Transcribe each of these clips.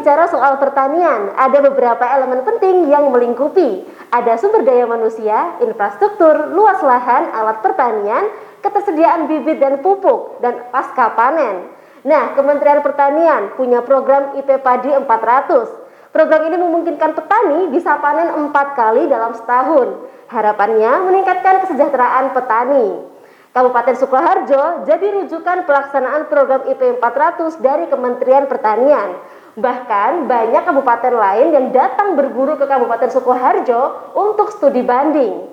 bicara soal pertanian, ada beberapa elemen penting yang melingkupi. Ada sumber daya manusia, infrastruktur, luas lahan, alat pertanian, ketersediaan bibit dan pupuk, dan pasca panen. Nah, Kementerian Pertanian punya program IP Padi 400. Program ini memungkinkan petani bisa panen 4 kali dalam setahun. Harapannya meningkatkan kesejahteraan petani. Kabupaten Sukoharjo jadi rujukan pelaksanaan program IP 400 dari Kementerian Pertanian. Bahkan banyak kabupaten lain yang datang berburu ke Kabupaten Sukoharjo untuk studi banding.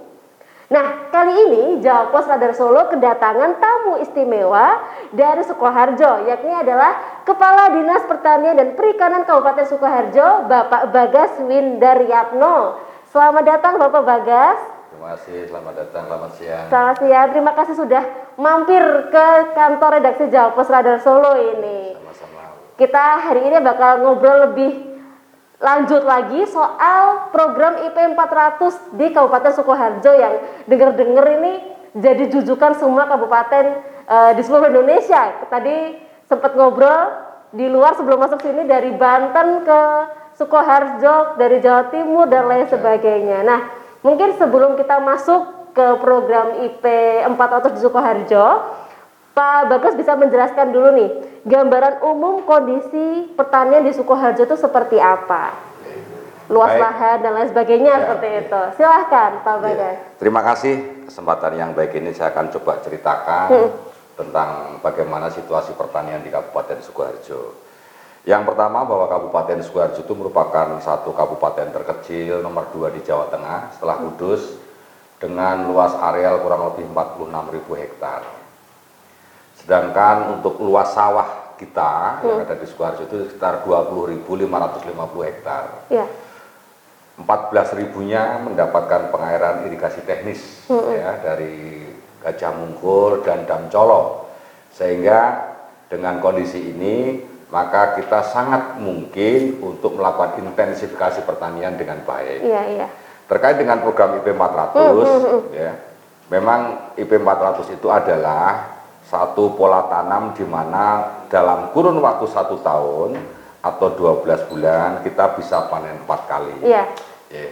Nah, kali ini Jawa Pos Radar Solo kedatangan tamu istimewa dari Sukoharjo, yakni adalah Kepala Dinas Pertanian dan Perikanan Kabupaten Sukoharjo, Bapak Bagas Windaryatno. Selamat datang Bapak Bagas. Terima kasih, selamat datang, selamat siang. Selamat siang, terima kasih sudah mampir ke kantor redaksi Jawa Pos Radar Solo ini. Sama-sama. Kita hari ini bakal ngobrol lebih lanjut lagi soal program IP 400 di Kabupaten Sukoharjo yang dengar-dengar ini jadi jujukan semua kabupaten di seluruh Indonesia. Tadi sempat ngobrol di luar sebelum masuk sini dari Banten ke Sukoharjo, dari Jawa Timur dan lain sebagainya. Nah, mungkin sebelum kita masuk ke program IP 400 di Sukoharjo, Pak Bagas bisa menjelaskan dulu nih, gambaran umum kondisi pertanian di Sukoharjo itu seperti apa? Luas lahan dan lain sebagainya seperti itu. Silahkan Pak Bagas. Terima kasih kesempatan yang baik ini, saya akan coba ceritakan tentang bagaimana situasi pertanian di Kabupaten Sukoharjo. Yang pertama bahwa Kabupaten Sukoharjo itu merupakan satu kabupaten terkecil nomor 2 di Jawa Tengah setelah Kudus dengan luas areal kurang lebih 46.000 hektar. Sedangkan untuk luas sawah kita yang ada di Sukoharjo itu sekitar 20.550 hektar. Ya. 14.000-nya mendapatkan pengairan irigasi teknis ya, dari Gajah Mungkur dan Dam Colo. Sehingga dengan kondisi ini maka kita sangat mungkin untuk melakukan intensifikasi pertanian dengan baik. Iya. Terkait dengan program IP 400, ya, memang IP 400 itu adalah satu pola tanam di mana dalam kurun waktu 1 tahun atau 12 bulan kita bisa panen 4 kali. Iya. Ya.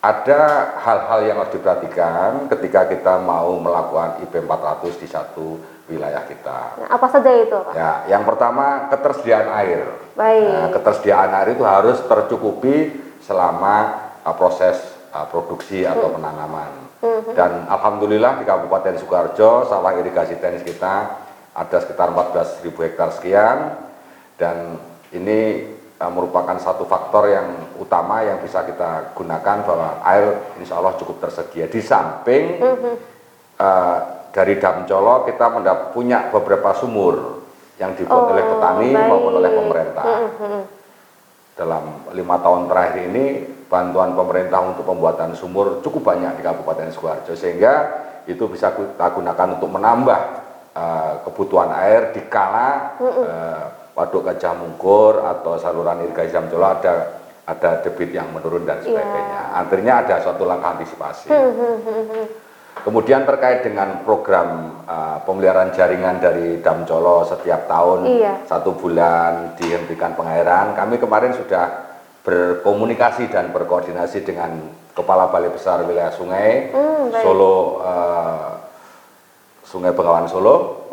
Ada hal-hal yang harus diperhatikan ketika kita mau melakukan IP 400 di satu wilayah kita. Nah, apa saja itu, Pak? Ya, yang pertama ketersediaan air. Baik. Nah, ketersediaan air itu harus tercukupi selama proses produksi atau penanaman. Dan alhamdulillah di Kabupaten Sukoharjo sawah irigasi teknis kita ada sekitar 14.000 hektar sekian, dan ini merupakan satu faktor yang utama yang bisa kita gunakan bahwa air insya Allah cukup tersedia. Di samping dari Dam Colo kita punya beberapa sumur yang dibuat oleh petani maupun oleh pemerintah. Dalam 5 tahun terakhir ini bantuan pemerintah untuk pembuatan sumur cukup banyak di Kabupaten Sukoharjo, sehingga itu bisa kita gunakan untuk menambah kebutuhan air di kala waduk Gajah Mungkur atau saluran irigasi Dam Colo ada debit yang menurun dan sebagainya. Artinya ada suatu langkah antisipasi. Kemudian terkait dengan program pemeliharaan jaringan dari Dam Colo setiap tahun 1 bulan dihentikan pengairan, kami kemarin sudah berkomunikasi dan berkoordinasi dengan Kepala Balai Besar Wilayah Sungai Solo, Sungai Bengawan Solo.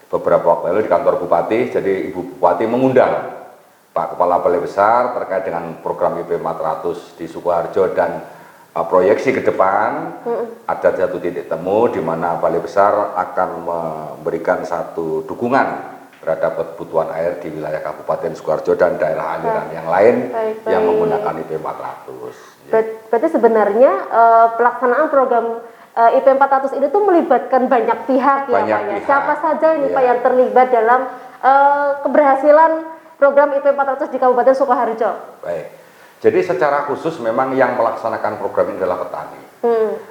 Beberapa waktu lalu di kantor Bupati, jadi Ibu Bupati mengundang Pak Kepala Balai Besar terkait dengan program IP 400 di Sukoharjo dan proyeksi ke depan ada satu titik temu di mana Balai Besar akan memberikan satu dukungan terhadap kebutuhan air di wilayah Kabupaten Sukoharjo dan daerah aliran yang lain yang menggunakan IP 400. Berarti sebenarnya pelaksanaan program IP 400 ini tuh melibatkan banyak pihak ya Pak ya. Siapa saja ini Pak yang terlibat dalam keberhasilan program IP 400 di Kabupaten Sukoharjo? Baik. Jadi secara khusus memang yang melaksanakan program ini adalah petani.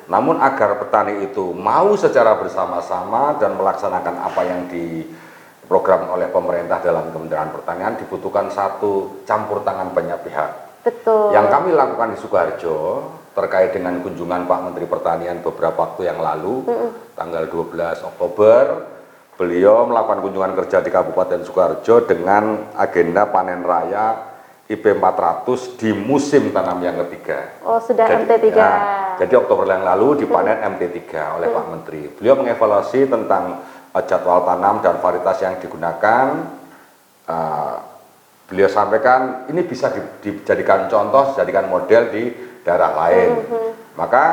Namun agar petani itu mau secara bersama-sama dan melaksanakan apa yang diprogram oleh pemerintah dalam Kementerian Pertanian, dibutuhkan satu campur tangan banyak pihak. Betul. Yang kami lakukan di Sukoharjo terkait dengan kunjungan Pak Menteri Pertanian beberapa waktu yang lalu, tanggal 12 Oktober, beliau melakukan kunjungan kerja di Kabupaten Sukoharjo dengan agenda panen raya IP 400 di musim tanam yang ketiga. Oh, sudah MT3. Jadi Oktober yang lalu dipanen MT3 oleh Pak Menteri. Beliau mengevaluasi tentang jadwal tanam dan varietas yang digunakan. Beliau sampaikan ini bisa dijadikan contoh, dijadikan model di daerah lain. Maka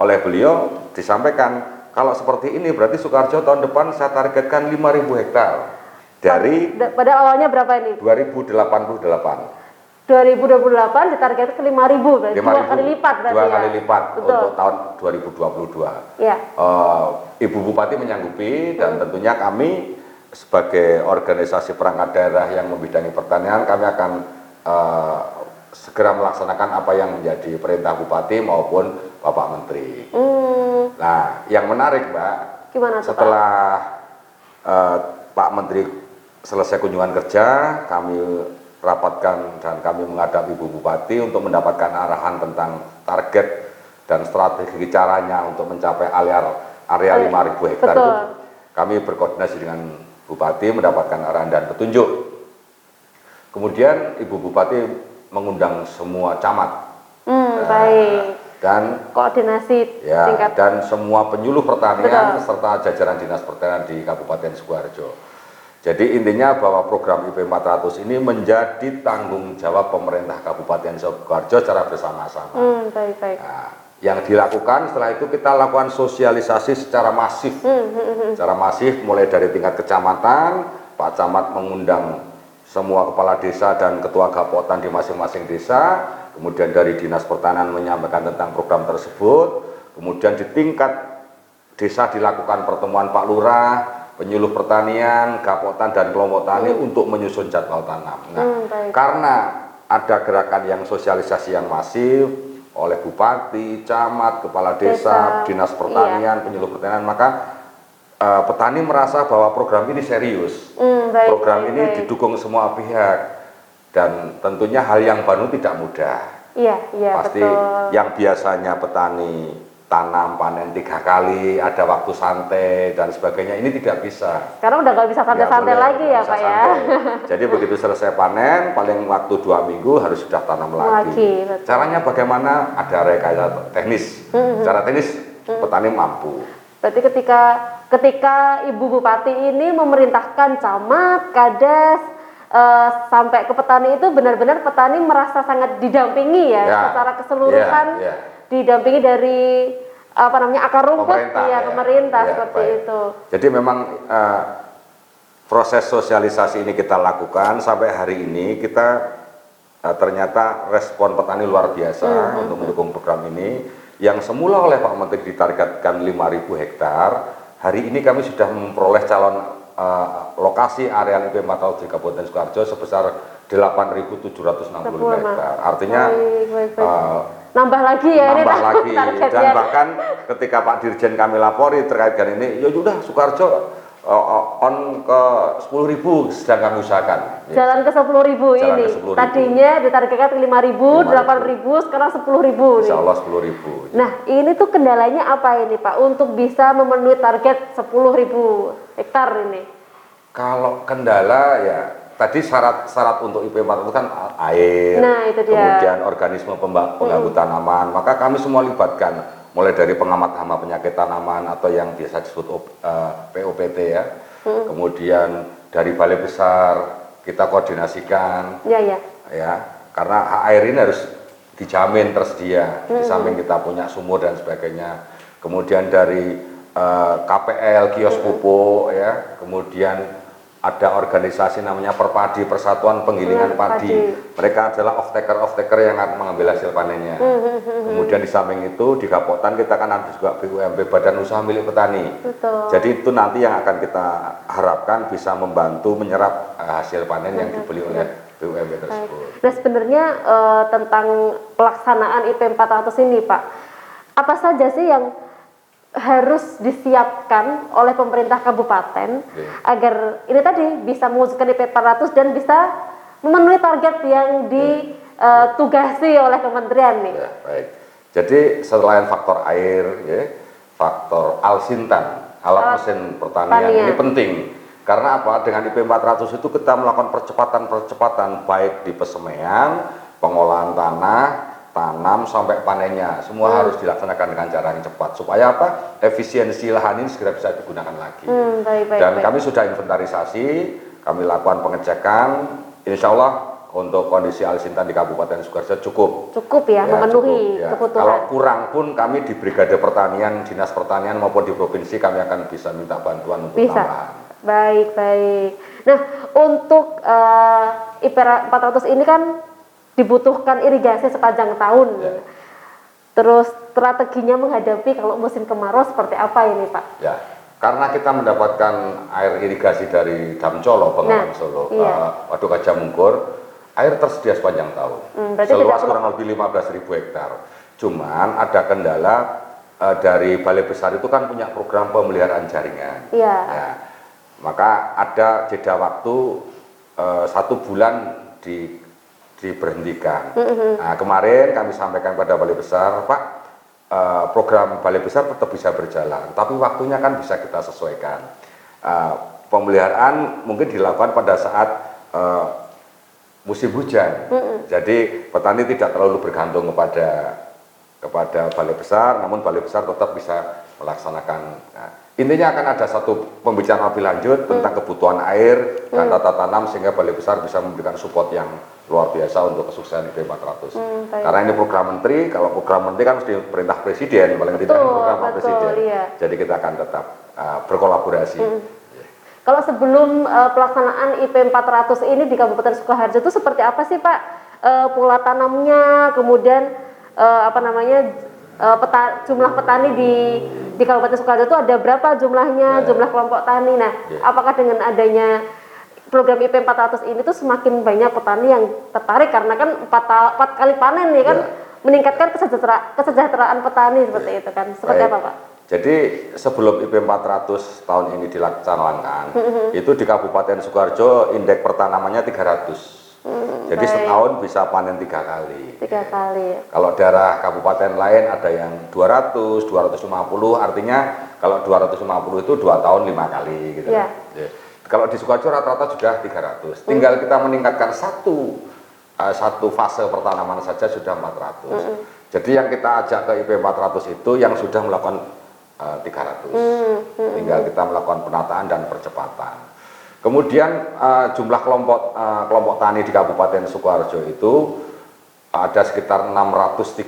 oleh beliau disampaikan, kalau seperti ini berarti Sukoharjo tahun depan saya targetkan 5.000 hektar. Dari pada awalnya berapa ini? 2088. 2028 ditargetkan ke 5.000, berarti 2 kali lipat berarti. 2 kali lipat Betul. untuk tahun 2022. Ya. Ibu Bupati menyanggupi dan tentunya kami sebagai organisasi perangkat daerah yang membidangi pertanian, kami akan segera melaksanakan apa yang menjadi perintah Bupati maupun Bapak Menteri. Nah, yang menarik Mbak, gimana tuh, setelah Pak Menteri selesai kunjungan kerja, kami rapatkan dan kami menghadap Ibu Bupati untuk mendapatkan arahan tentang target dan strategi caranya untuk mencapai area 5.000 hektar itu. Kami berkoordinasi dengan Bupati mendapatkan arahan dan petunjuk. Kemudian Ibu Bupati mengundang semua camat dan koordinasi tingkat dan semua penyuluh pertanian serta jajaran dinas pertanian di Kabupaten Sukoharjo. Jadi intinya bahwa program IP 400 ini menjadi tanggung jawab pemerintah Kabupaten Sukoharjo secara bersama-sama. Nah, yang dilakukan setelah itu kita lakukan sosialisasi secara masif. Secara masif mulai dari tingkat kecamatan, Pak Camat mengundang semua kepala desa dan ketua gapotan di masing-masing desa, kemudian dari Dinas Pertanian menyampaikan tentang program tersebut, kemudian di tingkat desa dilakukan pertemuan Pak Lurah, penyuluh pertanian, gapotan dan kelompok tani untuk menyusun jadwal tanam. Nah, karena ada gerakan yang sosialisasi yang masif oleh Bupati, Camat, Kepala Desa, Dinas Pertanian, penyuluh pertanian, maka petani merasa bahwa program ini serius. Program ini didukung semua pihak dan tentunya hal yang baru tidak mudah. Pasti betul. Yang biasanya petani tanam panen 3 kali, ada waktu santai dan sebagainya, ini tidak bisa. Sekarang udah nggak bisa santai-santai lagi ya Pak ya. Jadi begitu selesai panen, paling waktu 2 minggu harus sudah tanam lagi. Caranya bagaimana? Ada rekayasa teknis. Secara teknis petani mampu. Berarti ketika Ibu Bupati ini memerintahkan camat, kades, sampai ke petani itu benar-benar petani merasa sangat didampingi ya secara keseluruhan. Didampingi dari akar rumput pemerintah seperti itu. Jadi memang proses sosialisasi ini kita lakukan sampai hari ini kita ternyata respon petani luar biasa untuk mendukung program ini yang semula oleh Pak Menteri ditargetkan 5.000 hektar. Hari ini kami sudah memperoleh calon lokasi area IP 400 di Kabupaten Sukoharjo sebesar 8.760 hektar. Artinya nambah lagi ya, nambah lagi. Dan bahkan ketika Pak Dirjen kami lapori terkait dengan ini, ya sudah Sukoharjo on ke 10.000 sedang kami usahakan. Jalan ke 10.000 ini. Tadinya ditargetkan 5.000, 8.000, sekarang 10.000. Insya Allah 10.000. Nah, ini tuh kendalanya apa ini Pak untuk bisa memenuhi target 10.000 hektar ini? Kalau kendala ya tadi syarat untuk IP 400 itu kan air, kemudian organisme pengganggu tanaman, maka kami semua libatkan, mulai dari pengamat hama penyakit tanaman atau yang biasa disebut POPT ya, kemudian dari balai besar kita koordinasikan, ya, karena air ini harus dijamin tersedia, di samping kita punya sumur dan sebagainya, kemudian dari KPL, kios pupuk ya, kemudian ada organisasi namanya Perpadi, Persatuan Penggilingan Padi. Mereka adalah off-taker yang akan mengambil hasil panennya. Kemudian di samping itu di Gapotan kita kan ada juga BUMP, Badan Usaha Milik Petani. Jadi itu nanti yang akan kita harapkan bisa membantu menyerap hasil panen yang dibeli oleh BUMP tersebut. Nah sebenarnya tentang pelaksanaan IP 400 ini Pak, apa saja sih yang harus disiapkan oleh pemerintah kabupaten agar ini tadi bisa mewujudkan IP 400 dan bisa memenuhi target yang ditugasi oleh kementerian nih. Ya, baik. Jadi selain faktor air, ya, faktor alsintan, alat mesin pertanian ini penting. Karena apa? Dengan IP 400 itu kita melakukan percepatan baik di pesemaian, pengolahan tanah, tanam sampai panennya. Semua harus dilaksanakan dengan cara yang cepat supaya apa? Efisiensi lahan ini segera bisa digunakan lagi. Dan kami sudah inventarisasi, kami lakukan pengecekan, insya Allah untuk kondisi Alisintan di Kabupaten Sukoharjo cukup ya, memenuhi cukup, ya. kebutuhan. Kalau kurang pun kami di Brigade Pertanian, Dinas Pertanian maupun di provinsi kami akan bisa minta bantuan untuk tambahan. Baik. Nah, untuk IP 400 ini kan dibutuhkan irigasi sepanjang tahun. Ya. Terus strateginya menghadapi kalau musim kemarau seperti apa ini, Pak? Ya. Karena kita mendapatkan air irigasi dari Dam Colo, Bengawan Solo, Waduk Gajah Mungkur, air tersedia sepanjang tahun, seluas kurang lebih 15.000 hektar. Cuman ada kendala dari Balai Besar itu kan punya program pemeliharaan jaringan. Ya, maka ada jeda waktu 1 bulan diberhentikan. Nah, kemarin kami sampaikan pada Balai Besar, Pak, program Balai Besar tetap bisa berjalan, tapi waktunya kan bisa kita sesuaikan. Pemeliharaan mungkin dilakukan pada saat musim hujan, jadi petani tidak terlalu bergantung kepada Balai Besar, namun Balai Besar tetap bisa melaksanakan. Nah, intinya akan ada satu pembicaraan lebih lanjut tentang kebutuhan air dan tata tanam sehingga Balai Besar bisa memberikan support yang luar biasa untuk kesuksesan IP 400. Karena ini program menteri, kalau program menteri kan mesti perintah presiden, paling tidak program presiden. Iya. Jadi kita akan tetap berkolaborasi. Kalau sebelum pelaksanaan IP 400 ini di Kabupaten Sukoharjo itu seperti apa sih, Pak? Pola tanamnya, kemudian jumlah petani di Kabupaten Sukoharjo itu ada berapa jumlahnya, jumlah kelompok tani. Nah, apakah dengan adanya program IP 400 ini tuh semakin banyak petani yang tertarik karena kan 4 kali panen ya kan, meningkatkan kesejahteraan petani seperti itu kan. Seperti apa, Pak? Jadi sebelum IP 400 tahun ini dilaksanakan, itu di Kabupaten Sukoharjo indeks pertanamannya 300. Jadi setahun bisa panen 3 kali. 3 kali. Kalau daerah kabupaten lain ada yang 200, 250, artinya kalau 250 itu 2 tahun 5 kali gitu. Kalau di Sukoharjo rata-rata sudah 300. Tinggal kita meningkatkan satu fase pertanaman saja sudah 400. Jadi yang kita ajak ke IP 400 itu yang sudah melakukan 300. Tinggal kita melakukan penataan dan percepatan. Kemudian jumlah kelompok tani di Kabupaten Sukoharjo itu ada sekitar 635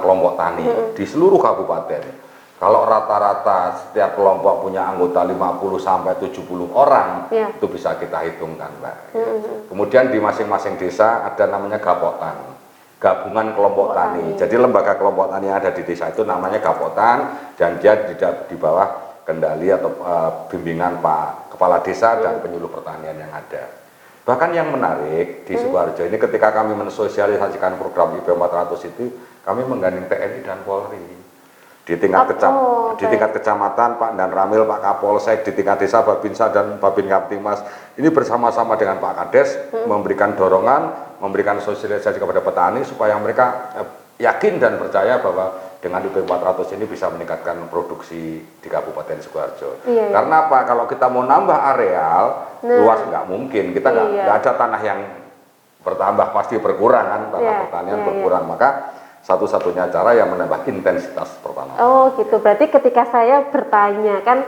kelompok tani di seluruh kabupaten. Kalau rata-rata setiap kelompok punya anggota 50 sampai 70 orang, itu bisa kita hitungkan, Mbak. Kemudian di masing-masing desa ada namanya Gapotan, gabungan kelompok tani. Jadi lembaga kelompok tani yang ada di desa itu namanya Gapotan, dan dia di bawah kendali atau bimbingan Pak Kepala Desa dan penyuluh pertanian yang ada. Bahkan yang menarik di Sukoharjo ini ketika kami mensosialisasikan program IP 400 itu, kami menggandeng TNI dan Polri. Di tingkat kecamatan Pak Dan Ramil, Pak Kapolsek, di tingkat desa Babinsa dan Babin Kaptimas ini bersama-sama dengan Pak Kades memberikan dorongan, memberikan sosialisasi kepada petani supaya mereka yakin dan percaya bahwa dengan IP 400 ini bisa meningkatkan produksi di Kabupaten Sukoharjo. Karena apa? Kalau kita mau nambah areal luas nggak mungkin, kita nggak ada tanah yang bertambah, pasti berkurang kan, tanah pertanian berkurang. Maka satu-satunya cara yang menambah intensitas pertanaman. Oh gitu, berarti ketika saya bertanya kan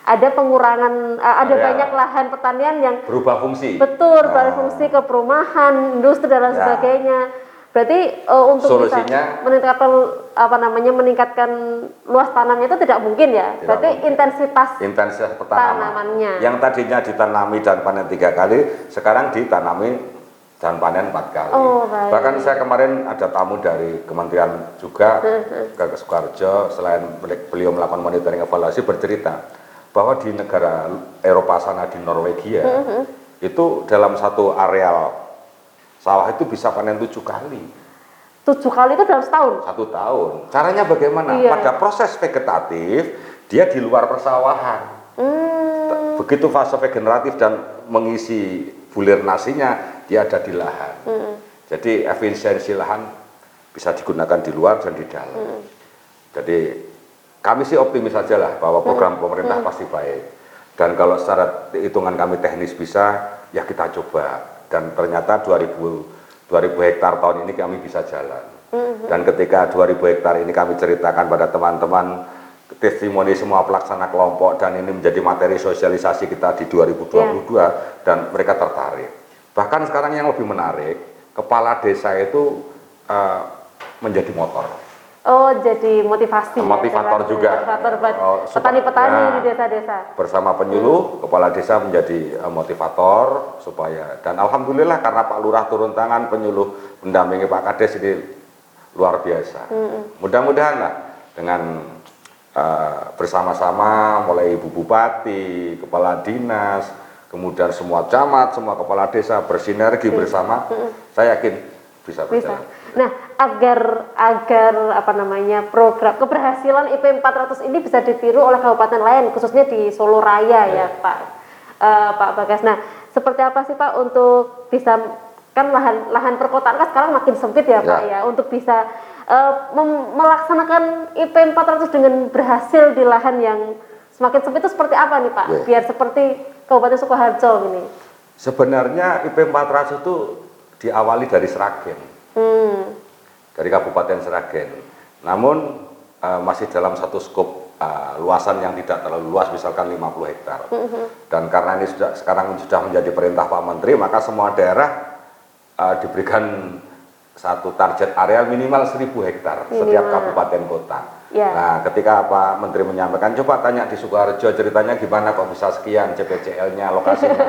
ada pengurangan, ada banyak lahan pertanian yang berubah fungsi. Betul, berubah fungsi ke perumahan, industri dan lain sebagainya. Berarti untuk solusinya bisa meningkatkan luas tanamnya itu tidak mungkin ya. Berarti mungkin. intensitas tanamannya yang tadinya ditanami dan panen 3 kali, sekarang ditanami dan panen 4 kali. Bahkan saya kemarin ada tamu dari kementerian juga ke Sukoharjo, selain beliau melakukan monitoring evaluasi, bercerita bahwa di negara Eropa sana, di Norwegia, itu dalam satu areal sawah itu bisa panen 7 kali. 7 kali itu dalam setahun? 1 tahun. Caranya bagaimana? Pada proses vegetatif, dia di luar persawahan. Begitu fase regeneratif dan mengisi bulir nasinya, dia ada di lahan. Jadi efisiensi lahan bisa digunakan di luar dan di dalam. Jadi kami sih optimis saja lah bahwa program pemerintah pasti baik. Dan kalau secara hitungan kami teknis bisa, ya kita coba. Dan ternyata 2000 hektar tahun ini kami bisa jalan. Dan ketika 2000 hektar ini kami ceritakan pada teman-teman, testimoni semua pelaksana kelompok, dan ini menjadi materi sosialisasi kita di 2022, dan mereka tertarik. Bahkan sekarang yang lebih menarik, kepala desa itu menjadi motor. Oh, jadi motivasi. Motivator ya, juga. Motivator buat petani-petani di desa-desa. Bersama penyuluh, kepala desa menjadi motivator supaya, dan alhamdulillah karena Pak Lurah turun tangan, penyuluh mendampingi Pak Kades ini luar biasa. Mudah-mudahan lah dengan bersama-sama mulai Ibu Bupati, Kepala Dinas, kemudian semua camat, semua kepala desa bersinergi bersama, saya yakin bisa berjalan. Nah, agar apa namanya program keberhasilan IP 400 ini bisa ditiru oleh kabupaten lain, khususnya di Solo Raya ya Pak Bagas. Nah, seperti apa sih Pak untuk bisa, kan lahan perkotaan kan sekarang makin sempit ya Pak ya, untuk bisa melaksanakan IP 400 dengan berhasil di lahan yang semakin sempit itu seperti apa nih Pak? Biar seperti Kabupaten Sukoharjo ini. Sebenarnya IP 400 itu diawali dari Sragen, dari Kabupaten Sragen. Namun masih dalam satu skop luasan yang tidak terlalu luas, misalkan 50 hektar. Dan karena ini sekarang sudah menjadi perintah Pak Menteri, maka semua daerah diberikan satu target areal minimal 1000 hektar setiap kabupaten kota. Nah, ketika Pak Menteri menyampaikan, coba tanya di Sukoharjo ceritanya gimana kok bisa sekian CPCL-nya, lokasinya.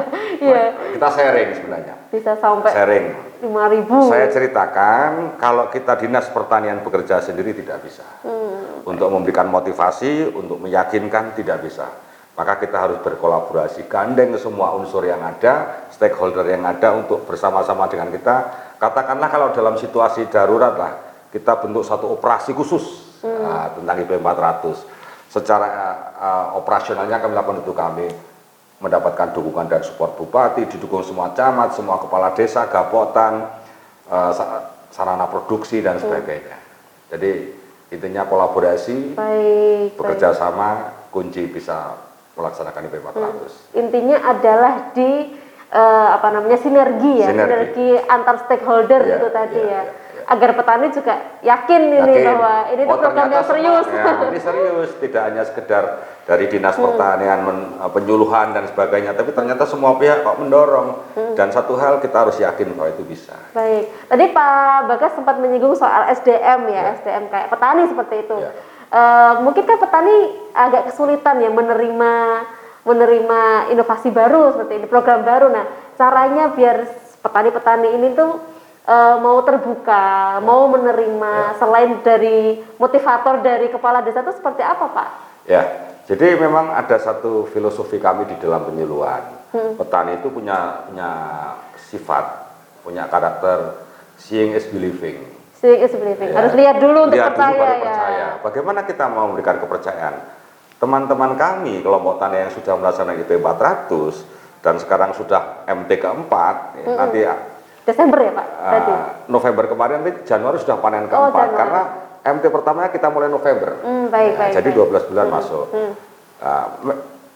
Kita sharing sebenarnya. Bisa sampai sharing 5.000. Saya ceritakan kalau kita Dinas Pertanian bekerja sendiri tidak bisa. Untuk memberikan motivasi, untuk meyakinkan tidak bisa. Maka kita harus berkolaborasi, gandeng semua unsur yang ada, stakeholder yang ada untuk bersama-sama dengan kita. Katakanlah kalau dalam situasi darurat lah, kita bentuk satu operasi khusus tentang IP 400. Secara operasionalnya kami lakukan itu, kami mendapatkan dukungan dan support Bupati, didukung semua camat, semua kepala desa, gapotan, sarana produksi dan sebagainya. Jadi intinya kolaborasi, bekerja sama, kunci bisa melaksanakan IP 400. Intinya adalah di sinergi antar stakeholder itu tadi ya. Agar petani juga yakin ini bahwa ini tuh program yang serius. Ini serius, tidak hanya sekedar dari Dinas Pertanian penyuluhan dan sebagainya, tapi ternyata semua pihak kok mendorong. Dan satu hal kita harus yakin bahwa itu bisa. Baik. Tadi Pak Bagas sempat menyinggung soal SDM SDM kayak petani seperti itu. Mungkin kan petani agak kesulitan ya menerima inovasi baru seperti ini, program baru. Nah, caranya biar petani-petani ini tuh mau terbuka, mau menerima selain dari motivator dari kepala desa itu seperti apa Pak? Ya, jadi memang ada satu filosofi kami di dalam penyuluhan. Petani itu punya sifat, punya karakter seeing is believing. Seeing is believing. Harus lihat dulu untuk percaya. Bagaimana kita mau memberikan kepercayaan? Teman-teman kami kelompok tani yang sudah melaksanakan IP 400 dan sekarang sudah MT keempat, nanti Desember ya Pak? November kemarin, Januari sudah panen keempat, karena MT pertamanya kita mulai November. Jadi 12 bulan masuk.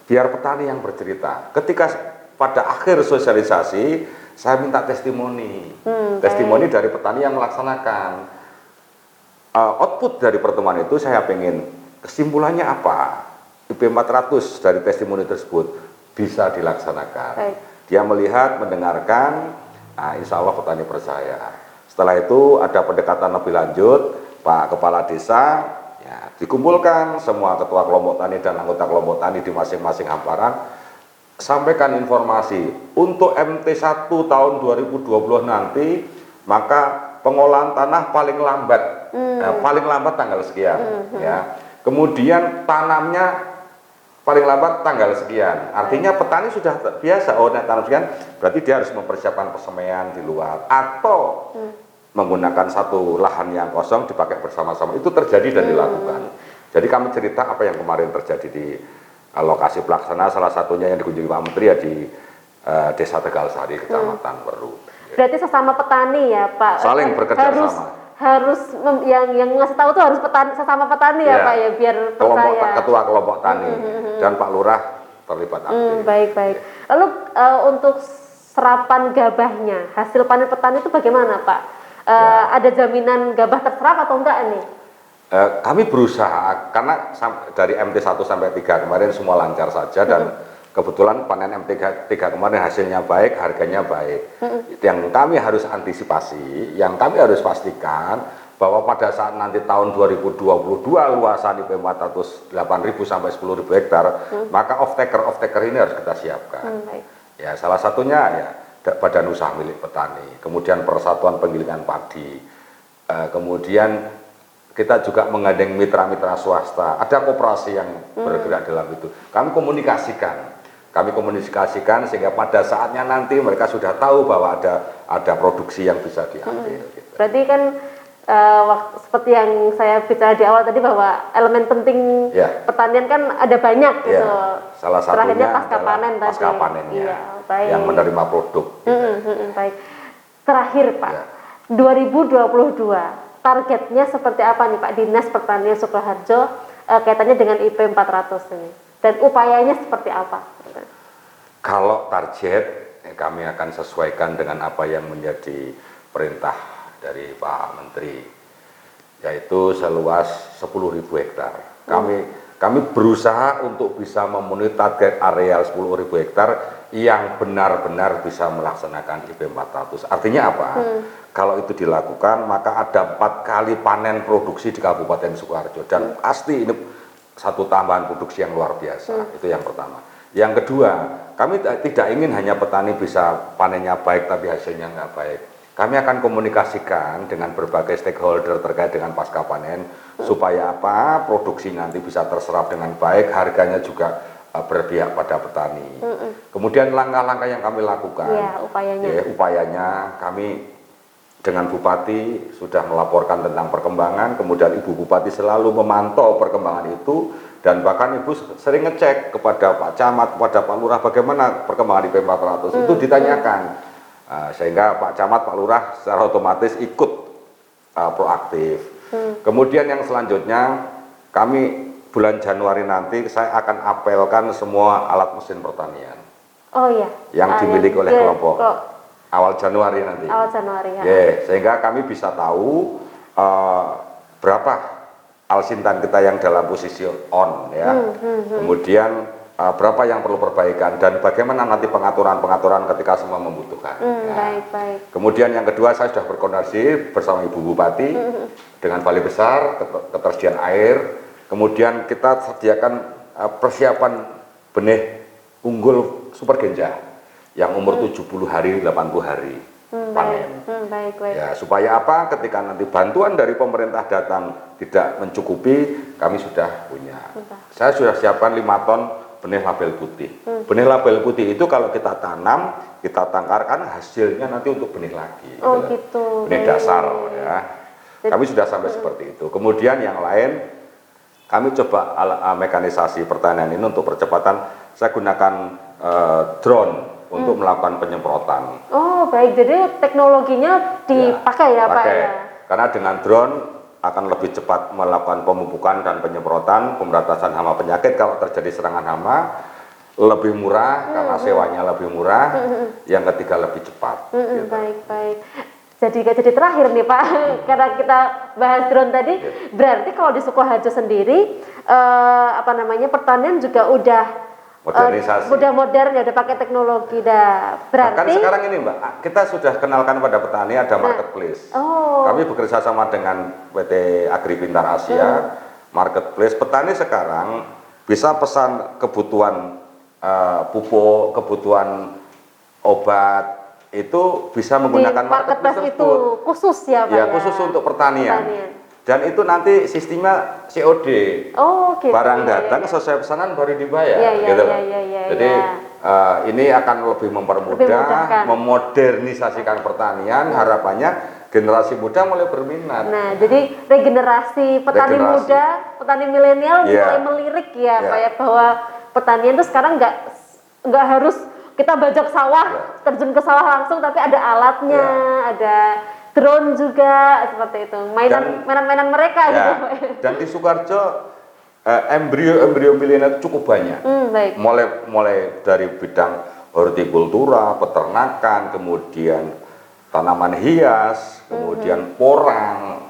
Biar petani yang bercerita. Ketika pada akhir sosialisasi, saya minta testimoni. Testimoni dari petani yang melaksanakan. Output dari pertemuan itu saya pengen, kesimpulannya apa? IP 400 dari testimoni tersebut bisa dilaksanakan. Dia melihat, mendengarkan, insya Allah petani percaya. Setelah itu ada pendekatan lebih lanjut, Pak Kepala Desa dikumpulkan semua ketua kelompok tani dan anggota kelompok tani di masing-masing hamparan, sampaikan informasi untuk MT1 tahun 2020 nanti, maka pengolahan tanah paling lambat tanggal sekian. Kemudian tanamnya paling lambat tanggal sekian. Artinya petani sudah biasa, tanam sekian, berarti dia harus mempersiapkan persemaian di luar atau menggunakan satu lahan yang kosong dipakai bersama-sama. Itu terjadi dan dilakukan. Jadi kami cerita apa yang kemarin terjadi di lokasi pelaksana, salah satunya yang dikunjungi Pak Menteri ya di Desa Tegalsari, Kecamatan Weru. Berarti sesama petani ya Pak. Saling bekerja sama. Yang ngasih tahu tuh harus sesama petani ya Pak ya, biar percaya. Ketua kelompok tani dan Pak Lurah terlibat aktif. Baik. Lalu untuk serapan gabahnya, hasil panen petani itu bagaimana Pak? Ada jaminan gabah terserap atau enggak nih? Kami berusaha, karena dari MT1 sampai 3 kemarin semua lancar saja, dan kebetulan panen MT3 kemarin hasilnya baik, harganya baik. Yang kami harus antisipasi, yang kami harus pastikan bahwa pada saat nanti tahun 2022 luasan IP 408.000 sampai 10.000 hektar, maka off-taker ini harus kita siapkan. Ya, salah satunya ya Badan Usaha Milik Petani, kemudian Persatuan Penggilingan Padi, kemudian kita juga menggandeng mitra-mitra swasta, ada koperasi yang bergerak dalam itu. Kami komunikasikan sehingga pada saatnya nanti mereka sudah tahu bahwa ada produksi yang bisa diambil. Gitu. Berarti kan seperti yang saya bicara di awal tadi bahwa elemen penting pertanian kan ada banyak gitu. Salah satunya pasca panen tadi. Pasca panennya baik. yang menerima produk. Baik. Terakhir Pak, 2022 targetnya seperti apa nih Pak Dinas Pertanian Sukoharjo kaitannya dengan IP 400 ini, dan upayanya seperti apa? Kalau target kami akan sesuaikan dengan apa yang menjadi perintah dari Pak Menteri, yaitu seluas 10.000 hektar. Kami berusaha untuk bisa memenuhi target areal 10.000 hektar yang benar-benar bisa melaksanakan IP 400. Artinya apa? Kalau itu dilakukan, maka ada 4 kali panen produksi di Kabupaten Sukoharjo, dan pasti ini satu tambahan produksi yang luar biasa. Itu yang pertama. Yang kedua, kami tidak ingin hanya petani bisa panennya baik tapi hasilnya nggak baik. Kami akan komunikasikan dengan berbagai stakeholder terkait dengan pasca panen supaya apa, produksi nanti bisa terserap dengan baik, harganya juga berpihak pada petani. Kemudian langkah-langkah yang kami lakukan, upayanya kami dengan Bupati sudah melaporkan tentang perkembangan, kemudian Ibu Bupati selalu memantau perkembangan itu, dan bahkan Ibu sering ngecek kepada Pak Camat, kepada Pak Lurah bagaimana perkembangan IP 400, itu ditanyakan. Sehingga Pak Camat, Pak Lurah secara otomatis ikut proaktif. Kemudian yang selanjutnya, kami bulan Januari nanti saya akan apelkan semua alat mesin pertanian yang dimiliki oleh kelompok. Awal Januari nanti. Awal Januari sehingga kami bisa tahu berapa alsintan kita yang dalam posisi on ya. Kemudian berapa yang perlu perbaikan dan bagaimana nanti pengaturan ketika semua membutuhkan. Baik. Kemudian yang kedua, saya sudah berkoordinasi bersama Ibu Bupati dengan Balai Besar ketersediaan air. Kemudian kita sediakan persiapan benih unggul Super Genja yang umur 70 hari, 80 hari panen. Ya, supaya apa? Ketika nanti bantuan dari pemerintah datang tidak mencukupi, kami sudah punya. Saya sudah siapkan 5 ton benih label putih. Benih label putih itu kalau kita tanam, kita tangkarkan, hasilnya nanti untuk benih lagi. Benih dasar ya. Kami sudah sampai seperti itu. Kemudian yang lain, kami coba mekanisasi pertanian ini untuk percepatan. Saya gunakan drone untuk melakukan penyemprotan. Baik, jadi teknologinya dipakai ya Pak ya? Karena dengan drone akan lebih cepat melakukan pemupukan dan penyemprotan, pemberantasan hama penyakit. Kalau terjadi serangan hama lebih murah, karena sewanya lebih murah. Yang ketiga lebih cepat. Gitu. Baik. Jadi terakhir nih Pak, karena kita bahas drone tadi, berarti kalau di Sukoharjo sendiri pertanian juga udah modernisasi. Udah modern ya, udah pakai teknologi dah. Berarti bahkan sekarang ini Mbak, kita sudah kenalkan pada petani ada marketplace. Kami bekerja sama dengan PT Agri Pintar Asia, marketplace. Petani sekarang bisa pesan kebutuhan pupuk, kebutuhan obat, itu bisa menggunakan marketplace itu khusus ya Pak? Ya, khusus untuk pertanian. Dan itu nanti sistemnya COD. Gitu. Barang datang sesuai pesanan baru dibayar. Jadi ini akan lebih mempermudah, memodernisasikan pertanian. Harapannya generasi muda mulai berminat. Nah, jadi regenerasi petani muda, petani milenial mulai melirik Pak ya, bahwa pertanian itu sekarang nggak harus kita bajak sawah, terjun ke sawah langsung, tapi ada alatnya, ada drone juga seperti itu, mainan mereka gitu. Dan di Sukoharjo embrio milenial cukup banyak. Baik. Mulai dari bidang hortikultura, peternakan, kemudian tanaman hias, kemudian porang.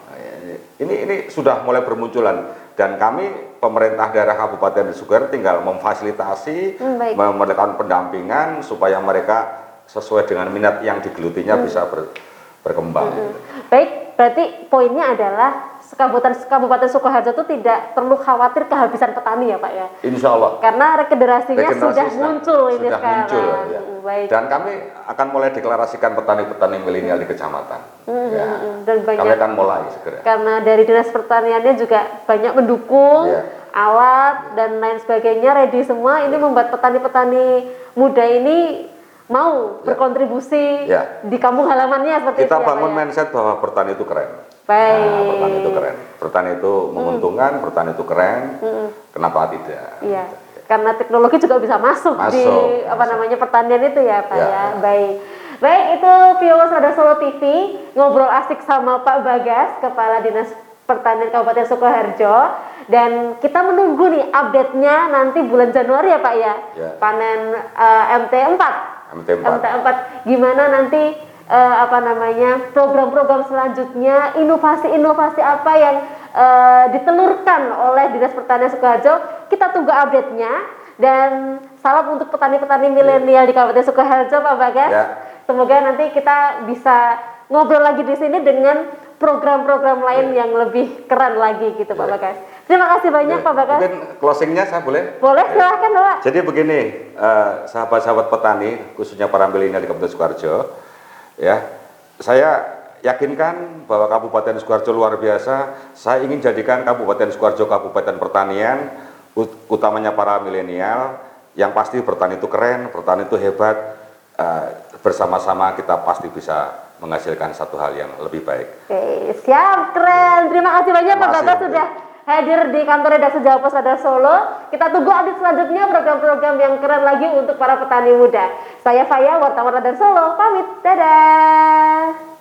Ini sudah mulai bermunculan dan kami pemerintah daerah Kabupaten Sukoharjo tinggal memfasilitasi, memberikan pendampingan supaya mereka sesuai dengan minat yang digelutinya bisa berkembang. Baik, berarti poinnya adalah Kabupaten Sukoharjo itu tidak perlu khawatir kehabisan petani ya Pak ya? Insya Allah. Karena regenerasinya sudah muncul ini sudah sekarang. Muncul, ya. Baik. Dan kami akan mulai deklarasikan petani-petani milenial di kecamatan. Dan banyak, kami akan mulai segera. Karena dari Dinas Pertaniannya juga banyak mendukung alat dan lain sebagainya, ready semua. Ini membuat petani-petani muda ini mau berkontribusi di kampung halamannya seperti kita itu. Kita bangun mindset bahwa bertani itu keren. Baik. Nah, bertani itu keren. Bertani itu menguntungkan, bertani itu keren. Kenapa tidak? Iya. Karena teknologi juga bisa masuk di pertanian itu ya Pak ya. Baik. Baik, itu viewers Ada Solo TV ngobrol asik sama Pak Bagas, Kepala Dinas Pertanian Kabupaten Sukoharjo, dan kita menunggu nih update-nya nanti bulan Januari ya Pak ya. Panen MT4. MT4 gimana nanti program-program selanjutnya, inovasi-inovasi apa yang ditelurkan oleh Dinas Pertanian Sukoharjo. Kita tunggu update-nya, dan salam untuk petani-petani milenial di Kabupaten Sukoharjo Pak Bagas. Semoga nanti kita bisa ngobrol lagi di sini dengan program-program lain yang lebih keren lagi gitu Pak Bagas. Terima kasih banyak Pak Bagas. Mungkin closingnya saya boleh? Boleh, silahkan Pak. Jadi begini, sahabat-sahabat petani, khususnya para milenial di Kabupaten Sukoharjo, ya, saya yakinkan bahwa Kabupaten Sukoharjo luar biasa. Saya ingin jadikan Kabupaten Sukoharjo Kabupaten Pertanian, utamanya para milenial, yang pasti bertani itu keren, bertani itu hebat. Bersama-sama kita pasti bisa menghasilkan satu hal yang lebih baik. Oke, siap, keren. Terima kasih banyak Pak Bagas sudah hadir di kantor redaksi Jawa Pos Ada Solo. Kita tunggu update selanjutnya, program-program yang keren lagi untuk para petani muda. Saya Faya, wartawan Ada Solo, pamit. Dadah.